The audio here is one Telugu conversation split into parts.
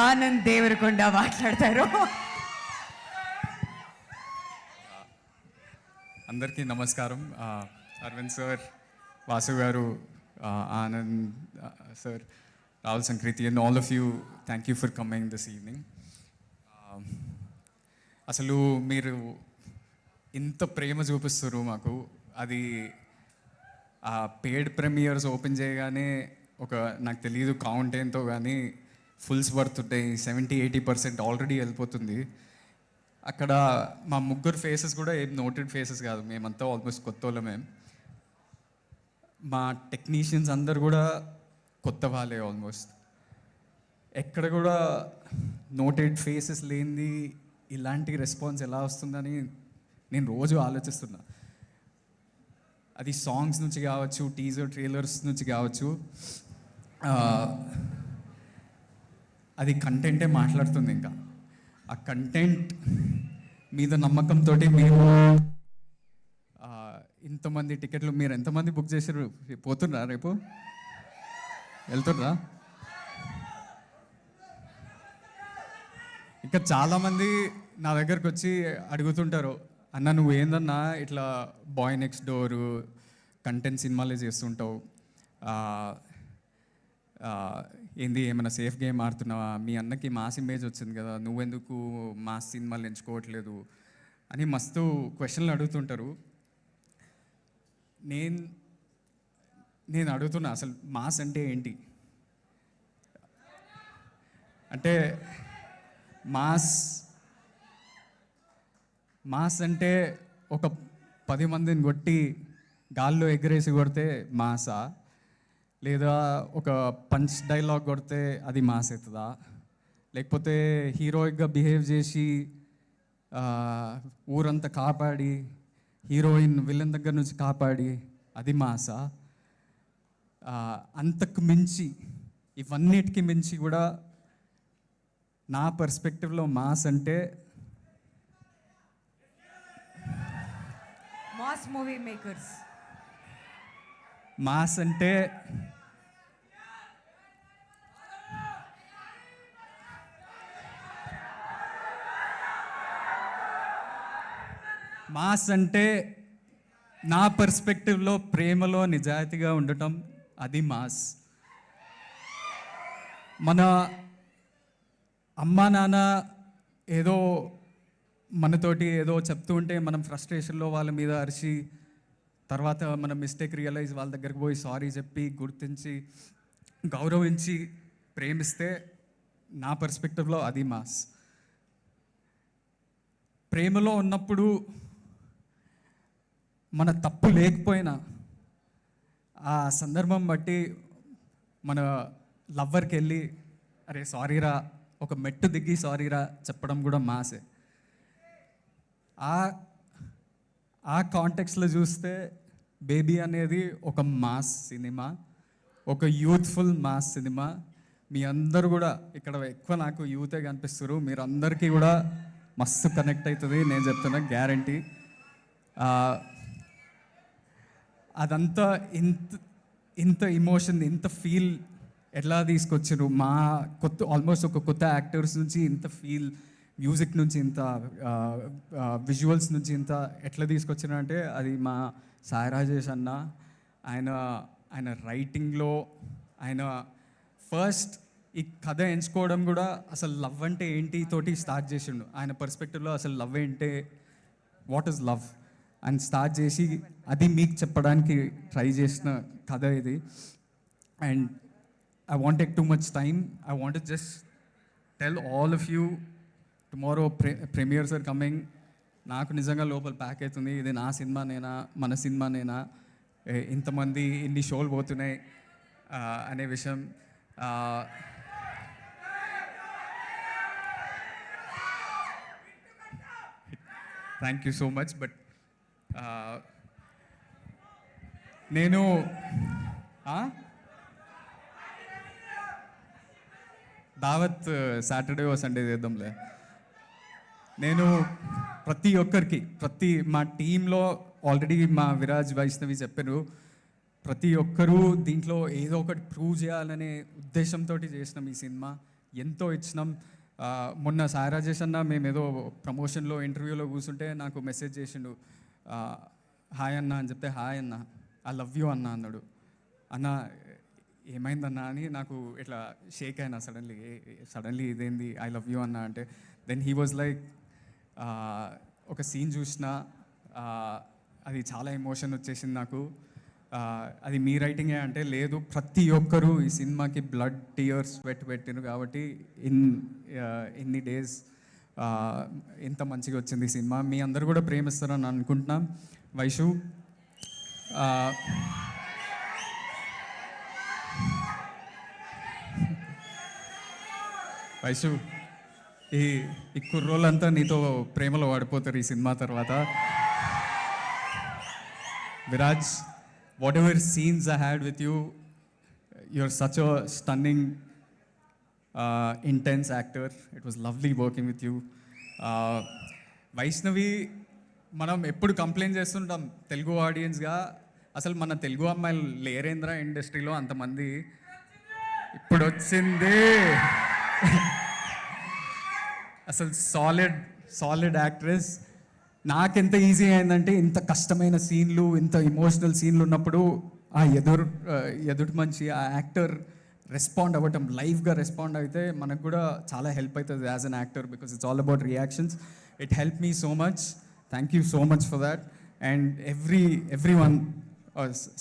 ఆనంద్ దేవరకొండ మాట్లాడతారు. అందరికీ నమస్కారం. Arvind sir, Vasu garu, Anand sir, Rahul Sankriti and all of you, thank you for coming this evening. అసలు మీరు ఇంత ప్రేమ చూపిస్తారు మాకు. అది పెయిడ్ ప్రీమియర్స్ ఓపెన్ చేయగానే నాకు తెలియదు కౌంట్ ఏంతో, కానీ ఫుల్స్ పడుతుంటాయి. 70-80% ఆల్రెడీ వెళ్ళిపోతుంది. అక్కడ మా ముగ్గురు ఫేసెస్ కూడా ఏం నోటెడ్ ఫేసెస్ కాదు, మేమంతా ఆల్మోస్ట్ కొత్త వాళ్ళమే. మా టెక్నీషియన్స్ అందరు కూడా కొత్త వాళ్ళే ఆల్మోస్ట్. ఎక్కడ కూడా నోటెడ్ ఫేసెస్ లేనిది ఇలాంటి రెస్పాన్స్ ఎలా వస్తుందని నేను రోజు ఆలోచిస్తున్నా. అది సాంగ్స్ నుంచి కావచ్చు, టీజర్ ట్రైలర్స్ నుంచి కావచ్చు, అది కంటెంటే మాట్లాడుతుంది. ఇంకా ఆ కంటెంట్ మీద నమ్మకంతో మీరు ఇంతమంది టికెట్లు మీరు ఎంతమంది బుక్ చేశారు? పోతున్నా రేపు వెళ్తుర్రా? ఇంకా చాలామంది నా దగ్గరకు వచ్చి అడుగుతుంటారు, అన్న నువ్వు ఏందన్నా ఇట్లా బాయ్ నెక్స్ట్ డోరు కంటెంట్ సినిమాలే చేస్తుంటావు, ఏంది ఏమైనా సేఫ్ గేమ్ ఆడుతున్నావా, మీ అన్నకి మాస్ ఇమేజ్ వచ్చింది కదా, నువ్వెందుకు మాస్ సినిమాలు ఎంచుకోవట్లేదు అని మస్తు క్వశ్చన్లు అడుగుతుంటారు. నేను అడుగుతున్నా, అసలు మాస్ అంటే ఏంటి? అంటే మాస్ అంటే ఒక 10 మందిని కొట్టి గాల్లో ఎగరేసి కొడితే మాసా, లేదా ఒక పంచ్ డైలాగ్ కొడితే అది మాస్ అవుతుందా, లేకపోతే హీరోయిక్గా బిహేవ్ చేసి ఊరంతా కాపాడి హీరోయిన్ విలన్ దగ్గర నుంచి కాపాడి అది మాసా? అంతకు మించి, ఇవన్నిటికి మించి కూడా నా పర్స్పెక్టివ్లో మాస్ అంటే మాస్ మూవీ మేకర్స్. మాస్ అంటే నా పర్స్పెక్టివ్లో ప్రేమలో నిజాయితీగా ఉండటం, అది మాస్. మన అమ్మా నాన్న ఏదో మనతోటి ఏదో చెప్తూ ఉంటే మనం ఫ్రస్ట్రేషన్లో వాళ్ళ మీద అరిచి, తర్వాత మన మిస్టేక్ రియలైజ్ వాళ్ళ దగ్గరికి పోయి సారీ చెప్పి గుర్తించి గౌరవించి ప్రేమిస్తే నా పర్స్పెక్టివ్లో అది మాస్. ప్రేమలో ఉన్నప్పుడు మన తప్పు లేకపోయినా ఆ సందర్భం బట్టి మన లవ్వర్కి వెళ్ళి అరే సారీరా, ఒక మెట్టు దిగి సారీరా చెప్పడం కూడా మాసే. ఆ కాంటెక్స్లో చూస్తే బేబీ అనేది ఒక మాస్ సినిమా, ఒక యూత్ఫుల్ మాస్ సినిమా. మీ అందరూ కూడా ఇక్కడ ఎక్కువ నాకు యూతే కనిపిస్తారు, మీరు అందరికీ కూడా మస్తు కనెక్ట్ అవుతుంది, నేను చెప్తున్నా గ్యారంటీ. అదంతా ఇంత ఇమోషన్, ఇంత ఫీల్ ఎట్లా తీసుకొచ్చారు? మా ఆల్మోస్ట్ ఒక కొత్త యాక్టర్స్ నుంచి ఇంత ఫీల్, మ్యూజిక్ నుంచి ఇంత, విజువల్స్ నుంచి ఇంత ఎట్లా తీసుకొచ్చారు అంటే అది మా సాయి రాజేష్ అన్న. ఆయన రైటింగ్లో ఆయన ఫస్ట్ ఈ కథ ఎంచుకోవడం కూడా అసలు లవ్ అంటే ఏంటి తోటి స్టార్ట్ చేసిండు. ఆయన పర్స్పెక్టివ్లో అసలు లవ్ ఏంటే, వాట్ ఈజ్ లవ్ అని స్టార్ట్ చేసి అది మీకు చెప్పడానికి ట్రై చేసిన కథ ఇది. And I won't take too much time. I want to just tell all of you, tomorrow premieres are coming. నాకు నిజంగా లోపల ప్యాక్ అవుతుంది, ఇది నా సినిమానేనా, మన సినిమానేనా, ఇంతమంది ఇన్ని షోలు పోతున్నాయి అనే విషయం. Thank you so much. But నేను దావత్ సాటర్డే ఓ సండే చేద్దాంలే. నేను ప్రతి ఒక్కరికి మా టీంలో ఆల్రెడీ మా విరాజ్ వైష్ణవి చెప్పారు, ప్రతి ఒక్కరూ దీంట్లో ఏదో ఒకటి ప్రూవ్ చేయాలనే ఉద్దేశంతో చేసినాం ఈ సినిమా. ఎంతో ఇచ్చినాం. మొన్న సాయి రాజేష్ అన్న మేము ఏదో ప్రమోషన్లో ఇంటర్వ్యూలో కూర్చుంటే నాకు మెసేజ్ చేసిండు, హాయ్ అన్న అని చెప్తే, హాయ్ అన్న, ఐ లవ్ యూ అన్న అన్నాడు. అన్న ఏమైందన్నా అని నాకు ఇట్లా షేక్ అయినా సడన్లీ ఇదేంది ఐ లవ్ యూ అన్న అంటే, దెన్ హీ వాజ్ లైక్, ఒక సీన్ చూసిన అది చాలా ఎమోషన్ వచ్చేసింది నాకు, అది మీ రైటింగే అంటే, లేదు ప్రతి ఒక్కరూ ఈ సినిమాకి బ్లడ్ టీయర్స్ స్వెట్ పెట్టిరు కాబట్టి ఇన్ని డేస్ ఇంత మంచిగా వచ్చింది ఈ సినిమా. మీ అందరు కూడా ప్రేమిస్తారని అనుకుంటున్నాం. వైషు, వైషు, ఈ కుర్రోళ్ళంతా నీతో ప్రేమలో పడిపోతారు ఈ సినిమా తర్వాత. Viraj, what ever scenes I had with you, you're such a stunning, intense actor. It was lovely working with you. Vaishnavi, మనం ఎప్పుడు కంప్లైంట్ చేస్తుంటాం తెలుగు ఆడియన్స్గా, అసలు మన తెలుగు అమ్మాయిలు లేరేంద్ర ఇండస్ట్రీలో అంతమంది. ఇప్పుడు వచ్చింది అసలు సాలిడ్ యాక్ట్రెస్. నాకెంత ఈజీ అయిందంటే, ఇంత కష్టమైన సీన్లు, ఇంత ఎమోషనల్ సీన్లు ఉన్నప్పుడు ఆ ఎదుటి మంచి ఆ యాక్టర్ రెస్పాండ్ అవ్వటం, లైవ్గా రెస్పాండ్ అయితే మనకు కూడా చాలా హెల్ప్ అవుతుంది as an actor, because it's all about reactions. It help me so much. Thank you so much for that. And everyone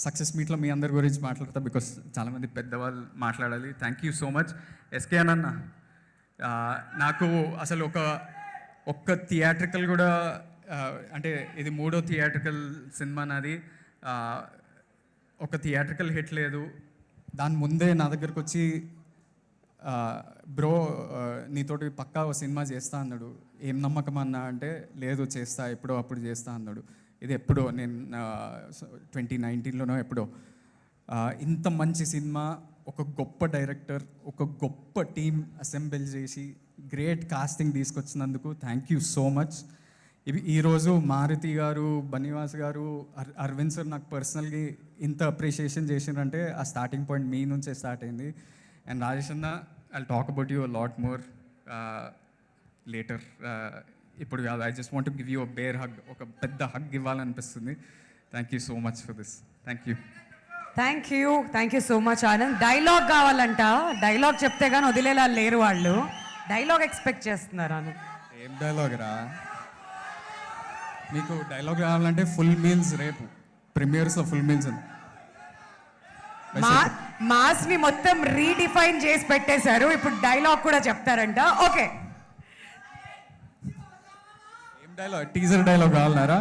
success మీట్లో మీ అందరి గురించి మాట్లాడతా, బికాస్ చాలామంది పెద్దవాళ్ళు మాట్లాడాలి. Thank you so much. SK అన్న, నాకు అసలు ఒక్క థియేట్రికల్ కూడా, అంటే ఇది 3వ థియేట్రికల్ సినిమా నాది, ఒక థియేట్రికల్ హిట్ లేదు. దాని ముందే నా దగ్గరకు వచ్చి, బ్రో నీతోటి పక్కా ఒక సినిమా చేస్తా అన్నాడు. ఏం నమ్మకం అన్నా అంటే, లేదు చేస్తా, ఎప్పుడో అప్పుడు చేస్తా అన్నాడు. ఇది ఎప్పుడో నేను 2019లోనో ఎప్పుడో. ఇంత మంచి సినిమా, ఒక గొప్ప డైరెక్టర్, ఒక గొప్ప టీం అసెంబ్ల్ చేసి గ్రేట్ కాస్టింగ్ తీసుకొచ్చినందుకు థ్యాంక్ యూ సో మచ్. ఈరోజు మారుతి గారు, బనివాస్ గారు, అరవింద్ సార్ నాకు పర్సనల్గా ఇంత అప్రిషియేషన్ చేసినారంటే ఆ స్టార్టింగ్ పాయింట్ మీ నుంచే స్టార్ట్ అయింది. అండ్ రాజేష్ అన్న, I talk about you a lot more later. ఇప్పుడు కాదు, I just want to give you a bear hug, ఒక పెద్ద హగ్ ఇవ్వాలనిపిస్తుంది. Thank you so much for this. Thank you so much Anand. Dialogue కావాలంట, డైలాగ్ చెప్తే కానీ వదిలేలా లేరు వాళ్ళు. డైలాగ్ ఎక్స్పెక్ట్ చేస్తున్నారు ఆనంద్. ఏం డైలాగ్ రా? మీకు డైలాగ్ కావాలంటే ఫుల్ మీల్స్ రేపు ప్రీమియర్స్లో ఫుల్ మీల్స్ ఉంది. మాస్ ని మొత్తం రీడిఫైన్ చేసి పెట్టేశారు. ఇప్పుడు డైలాగ్ కూడా చెప్తారంట. ఓకే, ఏం డైలాగ్? Teaser dialogue కావాలన్నారా?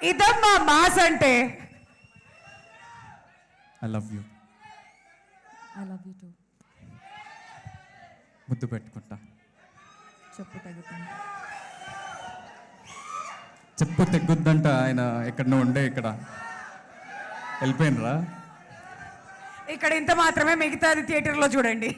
ఇదమ్మా మాస్ అంటే. I love you. I love you two. ముద్దు పెట్టుకుంటా. చెప్పు తెగ్గుద్దంట. ఆయన ఎక్కడనో ఉండే ఇక్కడ వెళ్ళిపోయినరా? ఇక్కడ ఇంత మాత్రమే, మిగతాది థియేటర్లో చూడండి.